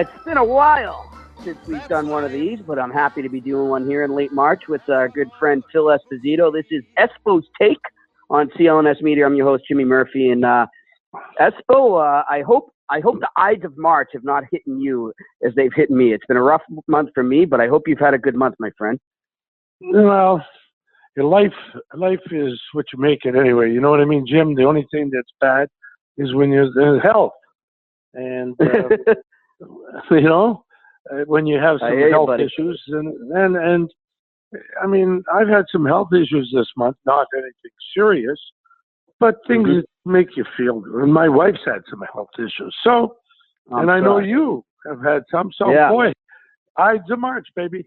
It's been a while since we've done one of these, but I'm happy to be doing one here in late March with our good friend Phil Esposito. This is Espo's Take on CLNS Media. I'm your host, Jimmy Murphy. And Espo, I hope the Ides of March have not hit you as they've hit me. It's been a rough month for me, but I hope you've had a good month, my friend. Well, your life is what you make it anyway. You know what I mean, Jim? The only thing that's bad is when you're in health. And, you know, when you have some health issues. And I mean, I've had some health issues this month, not anything serious, but things that make you feel good. And my wife's had some health issues. So, I know you have had some. So, boy, Ides of March, baby.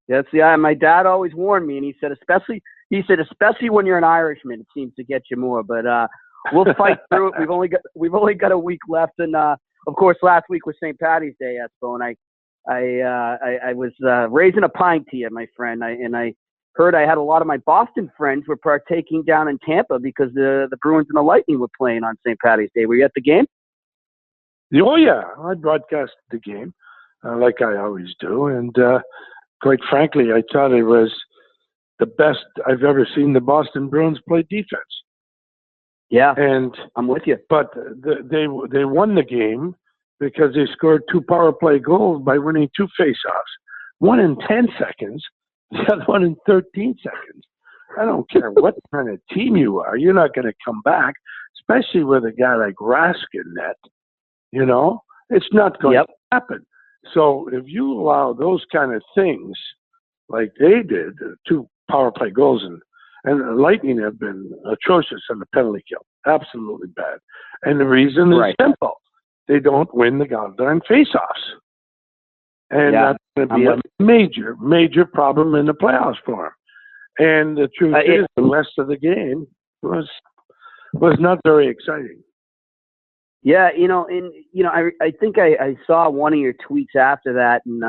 Yes, my dad always warned me, and he said, especially when you're an Irishman, it seems to get you more. But we'll fight through it. We've only got a week left, and of course, last week was St. Patty's Day, Espo, and I was raising a pint to you, my friend. I heard I had a lot of my Boston friends were partaking down in Tampa because the Bruins and the Lightning were playing on St. Patty's Day. Were you at the game? Oh yeah, I broadcast the game like I always do, and quite frankly, I thought it was the best I've ever seen the Boston Bruins play defense. Yeah, and I'm with you. But they won the game because they scored 2 power play goals by winning 2 faceoffs, one in 10 seconds, the other one in 13 seconds. I don't care what kind of team you are, you're not going to come back, especially with a guy like Raskin net. You know, it's not going to happen. So if you allow those kind of things like they did, 2 power play goals, and the Lightning have been atrocious on the penalty kill, absolutely bad. And the reason is simple. They don't win the goddamn face-offs. And that's going to be a major, major problem in the playoffs for them. And the truth is, the rest of the game was not very exciting. Yeah, I think I saw one of your tweets after that, and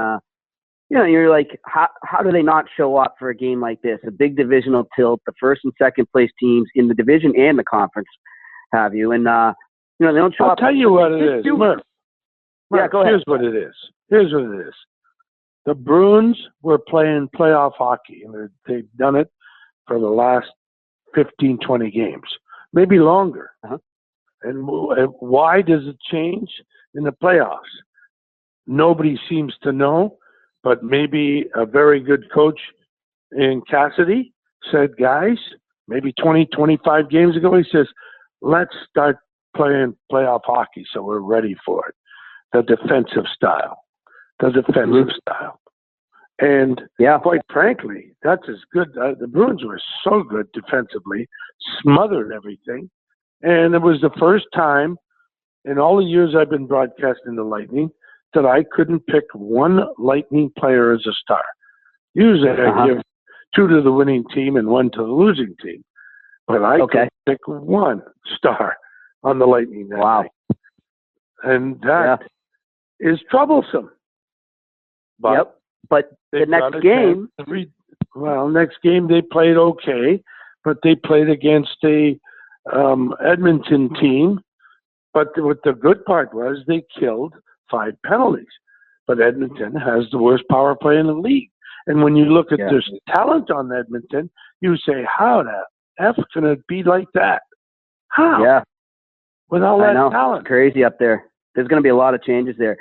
you're like, how do they not show up for a game like this? A big divisional tilt, the first and second place teams in the division and the conference have you, and they don't show up. I'll tell you what it is, Murph. Yeah, go ahead. Here's what it is. The Bruins were playing playoff hockey, and they've done it for the last 15, 20 games, maybe longer. And why does it change in the playoffs? Nobody seems to know, but maybe a very good coach in Cassidy said, guys, maybe 20, 25 games ago, he says, let's start playing playoff hockey so we're ready for it. The defensive style. And quite frankly, that's as good. The Bruins were so good defensively, smothered everything. And it was the first time in all the years I've been broadcasting the Lightning that I couldn't pick one Lightning player as a star. Usually I give 2 to the winning team and 1 to the losing team. But I could pick one star on the Lightning that night. And that is troublesome. But the next game... next game they played okay, but they played against a Edmonton team, but what the good part was they killed 5 penalties. But Edmonton has the worst power play in the league. And when you look at this talent on Edmonton, you say, how the F can it be like that? How? Yeah. With all that talent. It's crazy up there. There's going to be a lot of changes there.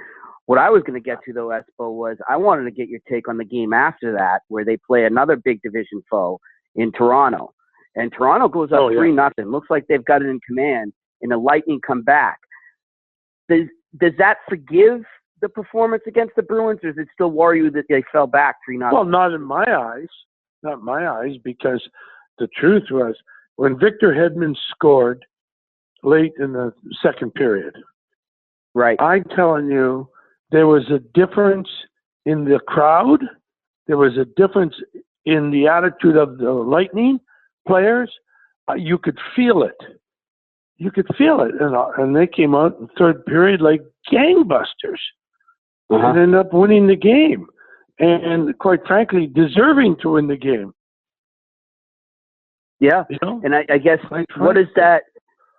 What I was going to get to, though, Espo, was I wanted to get your take on the game after that, where they play another big division foe in Toronto. And Toronto goes up 3-0. Looks like they've got it in command, and the Lightning come back. Does that forgive the performance against the Bruins, or does it still worry you that they fell back 3-0? Well, not in my eyes. Not my eyes, because the truth was when Victor Hedman scored late in the second period, I'm telling you, there was a difference in the crowd. There was a difference in the attitude of the Lightning players. You could feel it. And they came out in third period like gangbusters and ended up winning the game. And quite frankly, deserving to win the game. Yeah. And I guess, what is that?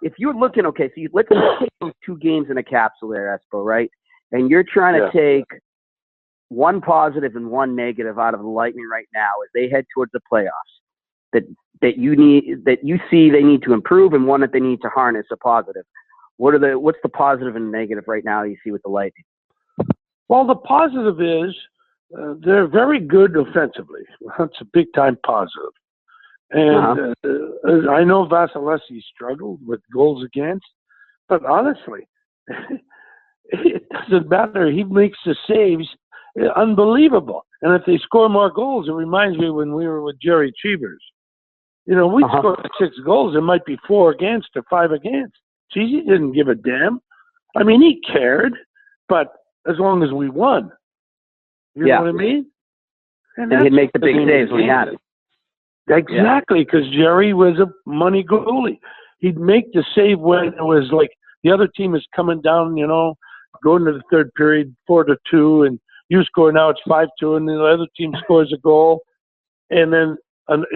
If you're looking, let's take those 2 games in a capsule there, Espo, right? and you're trying to take one positive and one negative out of the Lightning right now as they head towards the playoffs that you see they need to improve, and one that they need to harness a positive. What's the positive and negative right now you see with the Lightning? Well, the positive is they're very good offensively. That's a big time positive. And I know Vasilevsky struggled with goals against, but honestly, it doesn't matter. He makes the saves unbelievable. And if they score more goals, it reminds me when we were with Jerry Cheevers. We scored 6 goals. It might be 4 against or 5 against. Cheesy didn't give a damn. I mean, he cared, but as long as we won. You know what I mean? And he'd make the big saves when he had it. Exactly, because Jerry was a money goalie. He'd make the save when it was like the other team is coming down, going to the third period, 4-2, and you score now it's 5-2, and the other team scores a goal, and then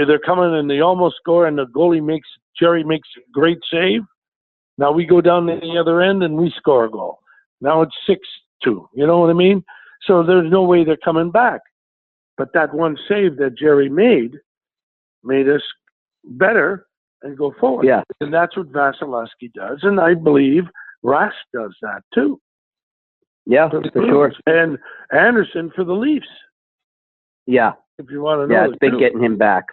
they're coming and they almost score, and the Jerry makes a great save. Now we go down to the other end and we score a goal. Now it's 6-2. You know what I mean? So there's no way they're coming back. But that one save that Jerry made us better and go forward. Yeah. And that's what Vasilevsky does. And I believe Rask does that too. Yeah, for sure. And Anderson for the Leafs. Yeah. If you want to know. Yeah, it's big getting him back.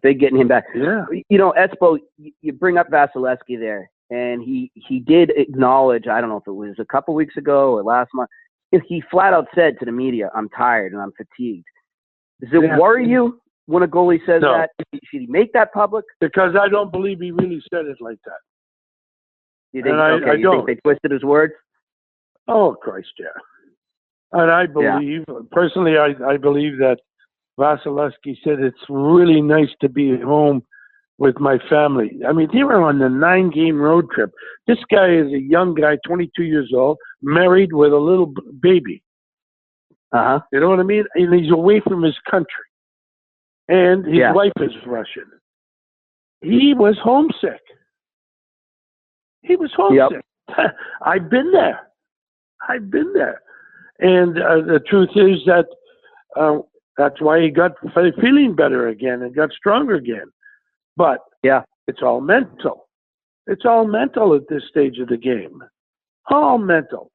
Yeah. Espo, you bring up Vasilevsky there, and he did acknowledge, I don't know if it was a couple weeks ago or last month, he flat out said to the media, "I'm tired and I'm fatigued." Does it worry you when a goalie says that? Should he make that public? Because I don't believe he really said it like that. You think, you think they twisted his words? Oh, Christ, yeah. And I believe, personally, I believe that Vasilevsky said it's really nice to be at home with my family. I mean, they were on the 9-game road trip. This guy is a young guy, 22 years old, married with a little baby. You know what I mean? And he's away from his country. And his wife is Russian. He was homesick. Yep. I've been there. And the truth is that that's why he got feeling better again and got stronger again. But it's all mental. It's all mental at this stage of the game. All mental.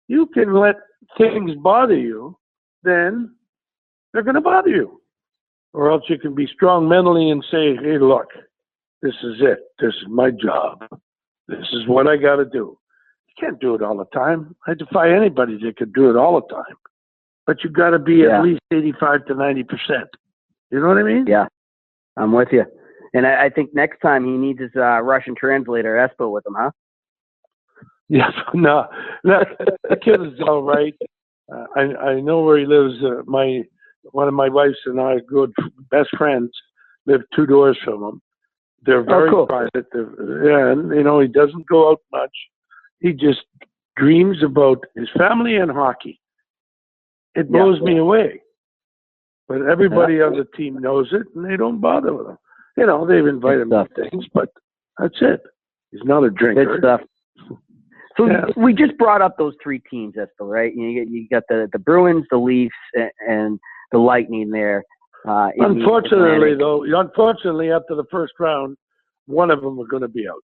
You can let things bother you, then they're going to bother you. Or else you can be strong mentally and say, hey, look, this is it. This is my job. This is what I got to do. You can't do it all the time. I defy anybody that could do it all the time. But you got to be at least 85 to 90%. You know what I mean? Yeah, I'm with you. And I think next time he needs his Russian translator, Espo, with him, huh? Yes, no, the kid is all right. I know where he lives. One of my wife's and I, good best friends, live 2 doors from him. They're very private. And he doesn't go out much. He just dreams about his family and hockey. It blows me away. But everybody on the team knows it, and they don't bother with him. They've invited him to things, but that's it. He's not a drinker. Good stuff. So we just brought up those 3 teams, Espo, right? You got the Bruins, the Leafs, and the Lightning there. Unfortunately, after the first round, one of them are going to be out.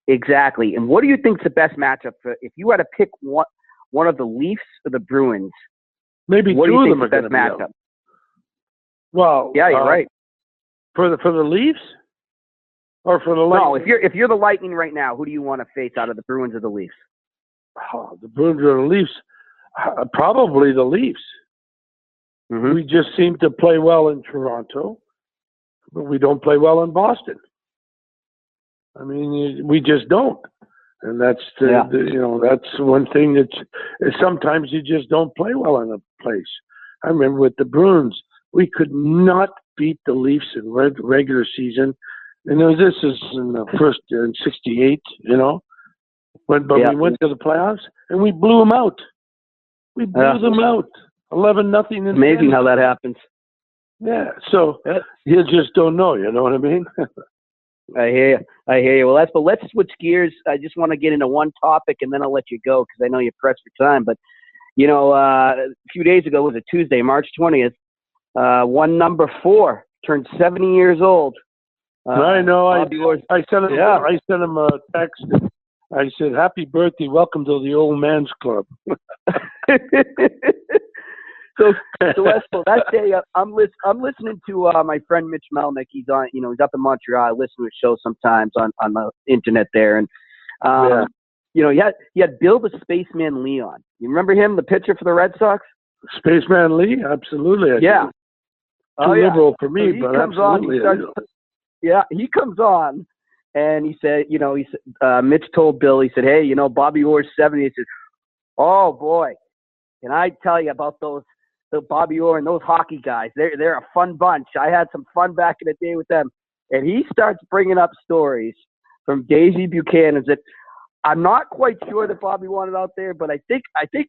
Exactly. And what do you think is the best matchup if you had to pick one of the Leafs or the Bruins? Maybe 2 of them are going to be matchup? Out. Well, you're right. For the Leafs or for the Lightning? No, if you're the Lightning right now, who do you want to face out of the Bruins or the Leafs? Oh, the Bruins or the Leafs? Probably the Leafs. Mm-hmm. We just seem to play well in Toronto, but we don't play well in Boston. I mean, we just don't. And that's that's one thing that sometimes you just don't play well in a place. I remember with the Bruins, we could not beat the Leafs in regular season. And this is in the first in '68, but we went to the playoffs and we blew them out. We blew them out, 11-0. Amazing how that happens. Yeah, so you just don't know. You know what I mean? I hear you. I hear you. Well, but let's switch gears. I just want to get into one topic, and then I'll let you go because I know you're pressed for time. But a few days ago, was it Tuesday, March 20th? One number 4 turned 70 years old. I know. I sent him. Yeah. I sent him a text. I said, "Happy birthday! Welcome to the old man's club." So Espo, that day I'm listening to my friend Mitch Melnick. He's on, he's up in Montreal. I listen to his show sometimes on the internet there, and he had Bill the Spaceman Lee on. You remember him, the pitcher for the Red Sox? Spaceman Lee, absolutely. Too liberal for me, so but absolutely. He comes on, and he said, Mitch told Bill, he said, "Hey, Bobby Orr's 70." He says, "Oh boy, can I tell you about the Bobby Orr and those hockey guys? They're a fun bunch. I had some fun back in the day with them." And he starts bringing up stories from Daisy Buchanan's that I'm not quite sure that Bobby wanted out there, but I think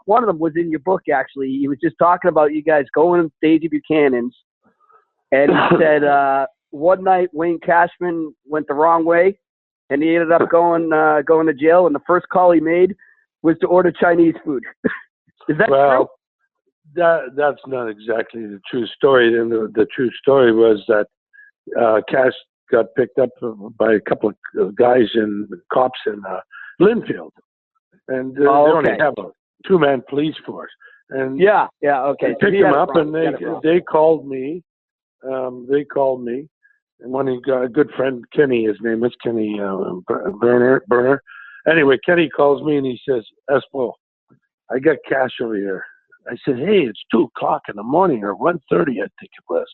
one of them was in your book, actually. He was just talking about you guys going to Daisy Buchanan's, and he said one night Wayne Cashman went the wrong way, and he ended up going to jail, and the first call he made was to order Chinese food. Is that true? That's not exactly the true story. And the true story was that Cash got picked up by a couple of guys and cops in Linfield, and they only have a 2-man police force. And okay. They picked him up, and they called me. And when he got a good friend, Kenny, his name is Kenny Burner. Anyway, Kenny calls me and he says, "Espo, I got Cash over here." I said, "Hey, it's 2:00 in the morning, or 1:30, I think it was."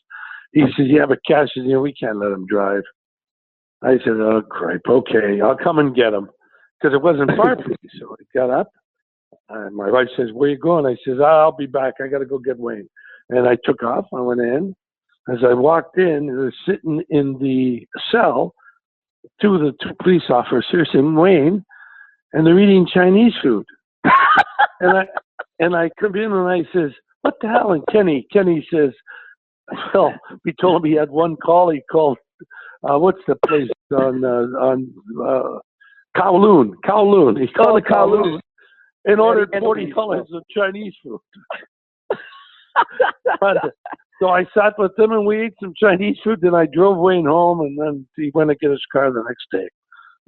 He says, "Yeah, but Cash is here. We can't let him drive." I said, "Oh, crap. Okay, I'll come and get him." Because it wasn't far from me. So I got up, and my wife says, "Where you going?" I says, "I'll be back. I got to go get Wayne." And I took off. I went in. As I walked in, they were sitting in the cell, two police officers and Wayne, and they're eating Chinese food. And I come in and I says, "What the hell?" And Kenny says, "Well, we told him he had one call. He called, what's the place on Kowloon. He called the Kowloon and ordered $40 of Chinese food." So I sat with them and we ate some Chinese food. Then I drove Wayne home, and then he went to get his car the next day.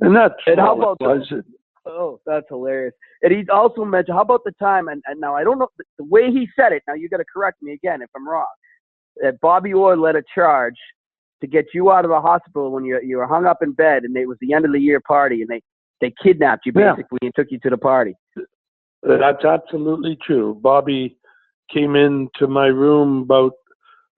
And that's how about that? Oh, that's hilarious. And he also mentioned, how about the time, and now I don't know, the way he said it, now you got to correct me again if I'm wrong, that Bobby Orr led a charge to get you out of the hospital when you were hung up in bed, and it was the end of the year party, and they kidnapped you basically and took you to the party. That's absolutely true. Bobby came into my room about,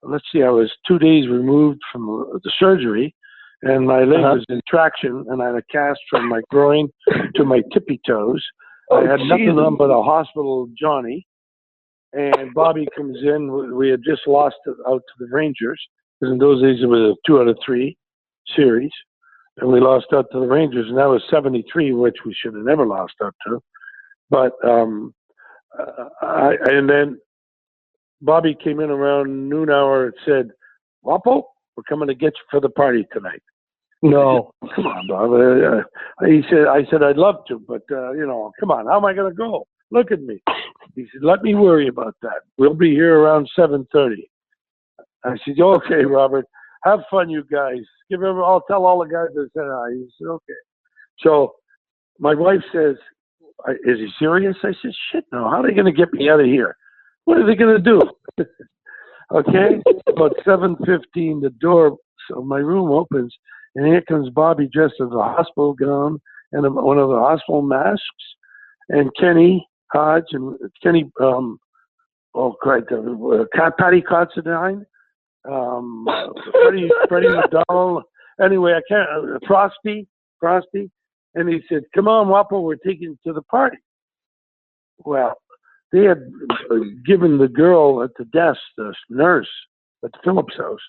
I was 2 days removed from the surgery, and my leg was in traction, and I had a cast from my groin to my tippy toes. I had nothing on but a hospital Johnny, and Bobby comes in. We had just lost it out to the Rangers, because in those days it was a 2 out of 3 series, and we lost out to the Rangers, and that was 73, which we should have never lost out to. But and then Bobby came in around noon hour and said, "Wapo, we're coming to get you for the party tonight." No. Said, "Come on, Bob." I said, "I'd love to, but, come on, how am I going to go? Look at me." He said, "Let me worry about that. We'll be here around 7:30. I said, "Okay, Robert, have fun, you guys. I'll tell all the guys that said hi." He said, "Okay." So my wife says, "Is he serious?" I said, "Shit, no. How are they going to get me out of here? What are they going to do?" Okay. About 7:15, the door of my room opens, and here comes Bobby dressed as a hospital gown and one of the hospital masks, and Kenny Hodge and Kenny, Patty Considine, Freddie McDonald. Anyway, I can't. Frosty, and he said, "Come on, Wapo, we're taking you to the party." Well, they had given the girl at the desk, the nurse at the Phillips house.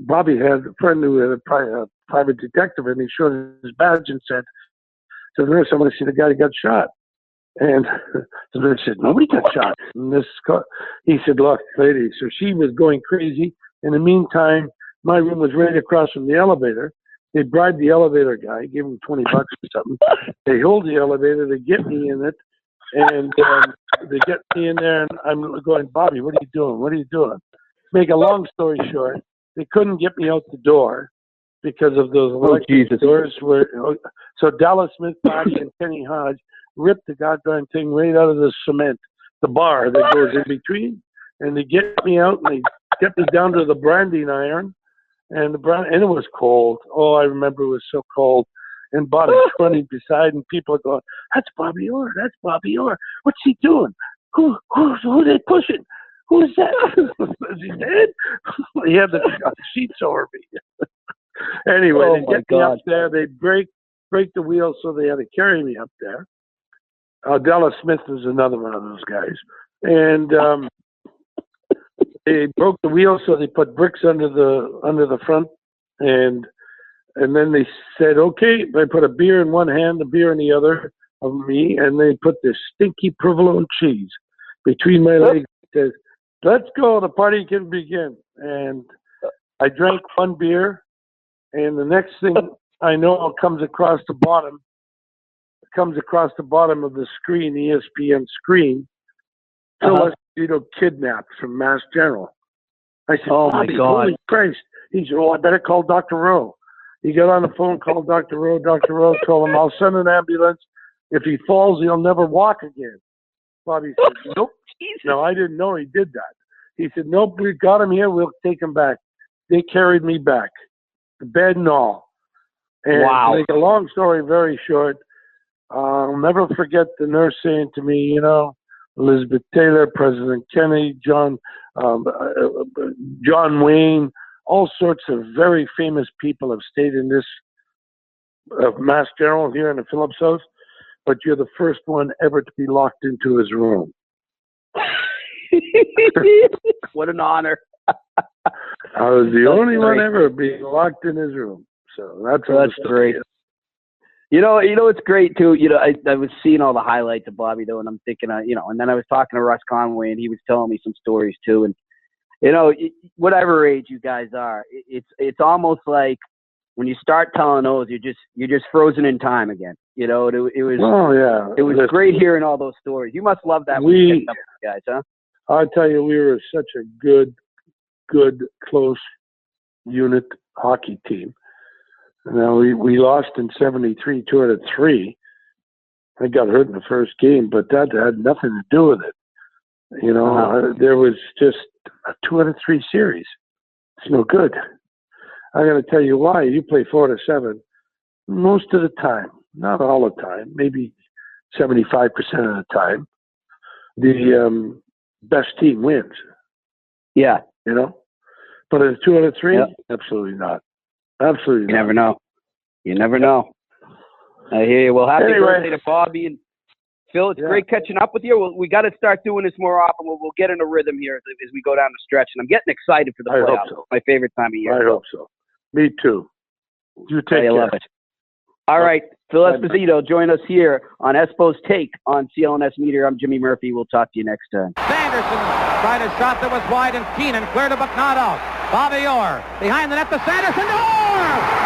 Bobby had a friend who had a private detective, and he showed his badge and said to the nurse, "I want to see the guy who got shot." And the nurse said, "Nobody got shot." And he said, "Look, lady." So she was going crazy. In the meantime, my room was right across from the elevator, They bribed the elevator guy, gave him $20 or something. They hold the elevator, they get me in it, and they get me in there, and I'm going, Bobby, what are you doing? What are you doing? Make a long story short, they couldn't get me out the door because of those electric doors. So Dallas Smith, Bobby, and Kenny Hodge ripped the goddamn thing right out of the cement, the bar that goes in between, and they get me out, and they get me down to the branding iron, and it was cold. Oh, I remember it was so cold. And Bobby's running beside, and people are going, "That's Bobby Orr. That's Bobby Orr. What's he doing? Who are they pushing? Who is that? Is he dead?" He had the sheets over me. Anyway, they get me up there. They break the wheel, so they had to carry me up there. Dallas Smith was another one of those guys, and they broke the wheel, so they put bricks under the front, and then they said, okay, they put a beer in one hand, a beer in the other of me, and they put this stinky provolone cheese between my legs. Says, let's go, the party can begin. And I drank one beer, and the next thing I know, it comes across the bottom of the screen, the ESPN screen, Phil Esposito kidnapped from Mass General. I said, oh my God, holy Christ. He said, I better call Dr. Rowe. He got on the phone, called Dr. Rowe. Dr. Rowe told him, I'll send an ambulance. If he falls, he'll never walk again. Bobby said, nope. No, I didn't know he did that. He said, nope, we got him here. We'll take him back. They carried me back, the bed and all. And to make a long story very short, I'll never forget the nurse saying to me, Elizabeth Taylor, President Kennedy, John Wayne, all sorts of very famous people have stayed in this Mass General here in the Phillips House, but you're the first one ever to be locked into his room. What an honor. I was the only one ever being locked in his room. So that's great. It's great too. I was seeing all the highlights of Bobby though, and I'm thinking, and then I was talking to Russ Conway, and he was telling me some stories too. And whatever age you guys are, it's almost like when you start telling those, you're just frozen in time again. It was great hearing all those stories. You must love that when you get up with guys, huh? I tell you, we were such a good, close unit hockey team. Now we lost in '73, 2 out of 3. I got hurt in the first game, but that had nothing to do with it. There was just a 2 out of 3 series. It's no good. I got to tell you why. You play 4 to 7 most of the time, not all the time, maybe 75% of the time. The best team wins. Yeah. But it's 2 out of 3? Yep. Absolutely not. Absolutely. You never know. You never know. I hear you. Well, happy birthday to Bobby and Phil. It's great catching up with you. We got to start doing this more often. We'll get in a rhythm here as we go down the stretch. And I'm getting excited for the playoffs. I hope so. It's my favorite time of year. I hope so. Me too. You take care. I love it. All right. Phil Esposito, join us here on Espo's Take on CLNS Media. I'm Jimmy Murphy. We'll talk to you next time. Sanderson tried a shot that was wide, and Keenan cleared it but not out. Bobby Orr behind the net to Sanderson. Orr!